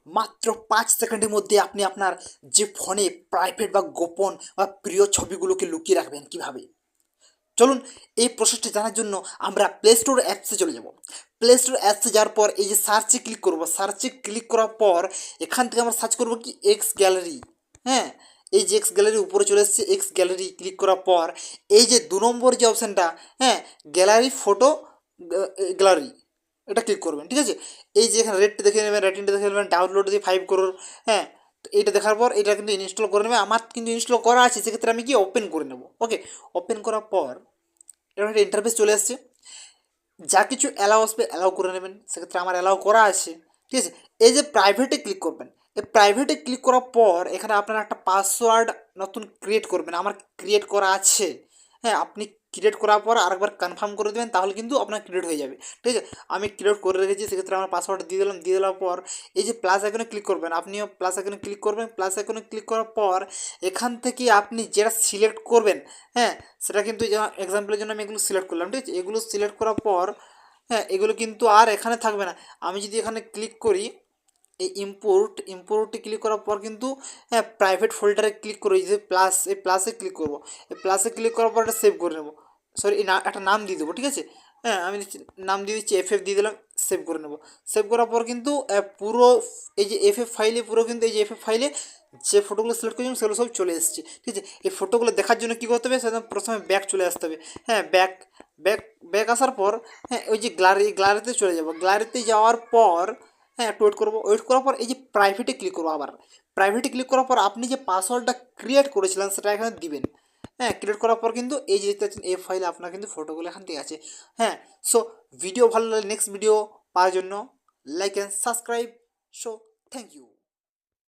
মাত্র 5 সেকেন্ডের মধ্যে আপনি আপনার যে ফোনে প্রাইভেট বা গোপন বা প্রিয় ছবিগুলোকে লুকিয়ে রাখবেন কিভাবে। চলুন এই প্রসেসটি জানার জন্য আমরা প্লে স্টোর অ্যাপসে চলে যাব। প্লে স্টোর অ্যাপসে যাওয়ার পর এই যে সার্চে ক্লিক করব, সার্চে ক্লিক করার পর এখান থেকে আমরা সার্চ করব কি এক্স গ্যালারি। হ্যাঁ, এই যে এক্স গ্যালারি উপরে চলে এসেছে, এক্স গ্যালারি ক্লিক করার পর এই যে 2 নম্বর যে অপশানটা, হ্যাঁ, গ্যালারি ফটো গ্যালারি, এটা ক্লিক করবেন। ঠিক আছে, এই যে এখানে রেটটা দেখে নেবেন, রেটিংটা দেখে নেবেন, ডাউনলোড দিয়ে 5 করোর। হ্যাঁ, তো এটা দেখার পর এটা কিন্তু ইনস্টল করে নেবে। আমার কিন্তু ইনস্টল করা আছে, সেক্ষেত্রে আমি কি ওপেন করে নেব। ওকে, ওপেন করার পর এরকম একটা ইন্টারফেস চলে আসছে, যা কিছু অ্যালাউ আসবে অ্যালাউ করে নেবেন, সেক্ষেত্রে আমার অ্যালাউ করা আছে। ঠিক আছে, এই যে প্রাইভেটে ক্লিক করবেন, এই প্রাইভেটে ক্লিক করার পর এখানে আপনারা একটা পাসওয়ার্ড নতুন ক্রিয়েট করবেন, আমার ক্রিয়েট করা আছে। হ্যাঁ, আপনি ক্রিয়েট করার পর আরেকবার কনফার্ম করে দেবেন, তাহলে কিন্তু আপনার ক্রিয়েট হয়ে যাবে। ঠিক আছে, আমি ক্রিয়েট করে রেখেছি, সেক্ষেত্রে আমার পাসওয়ার্ড দিয়ে দিলাম। দিয়ে দেওয়ার পর এই যে প্লাস আইকনে ক্লিক করবেন, আপনিও প্লাস আইকনে ক্লিক করবেন। প্লাস আইকনে ক্লিক করার পর এখান থেকে আপনি যেটা সিলেক্ট করবেন, হ্যাঁ, সেটা কিন্তু এক্সাম্পলের জন্য আমি এগুলো সিলেক্ট করলাম। ঠিক আছে, এগুলো সিলেক্ট করার পর হ্যাঁ, এগুলো কিন্তু আর এখানে থাকবে না। আমি যদি এখানে ক্লিক করি, এই ইম্পোর্টে ক্লিক করার পর কিন্তু হ্যাঁ প্রাইভেট ফোল্ডারে ক্লিক করবো, এই যে প্লাস, এই প্লাসে ক্লিক করবো। এই প্লাসে ক্লিক করার পর এটা সেভ করে নেবো। সরি, এই একটা নাম দিয়ে দেবো। ঠিক আছে, হ্যাঁ, আমি নাম দিয়ে দিচ্ছি FF দিয়ে দিলাম, সেভ করে নেবো। সেভ করার পর কিন্তু পুরো এই যে FF ফাইলে, পুরো কিন্তু এই যে FF ফাইলে যে ফটোগুলো সিলেক্ট করেছিলাম সেগুলো সব চলে এসেছে। ঠিক আছে, এই ফটোগুলো দেখার জন্য কী করতে হবে, সেটা প্রথমে ব্যাক চলে আসতে হবে। হ্যাঁ, ব্যাক ব্যাক ব্যাক আসার পর হ্যাঁ ওই যে গ্যালারিতে চলে যাব। গ্যালারিতে যাওয়ার পর হ্যাঁ একটু ওয়েট করবো। ওয়েট করার পর এই যে প্রাইভেটে ক্লিক করবো। আবার প্রাইভেটে ক্লিক করার পর আপনি যে পাসওয়ার্ডটা ক্রিয়েট করেছিলেন সেটা এখানে দিবেন। হ্যাঁ, ক্রিয়েট করার পর কিন্তু এই যে দেখতে পাচ্ছেন এই ফাইলে আপনার কিন্তু ফটোগুলো এখান থেকে আছে। হ্যাঁ, সো ভিডিও ভালো লাগলে নেক্সট ভিডিও পাওয়ার জন্য like and subscribe. So thank you.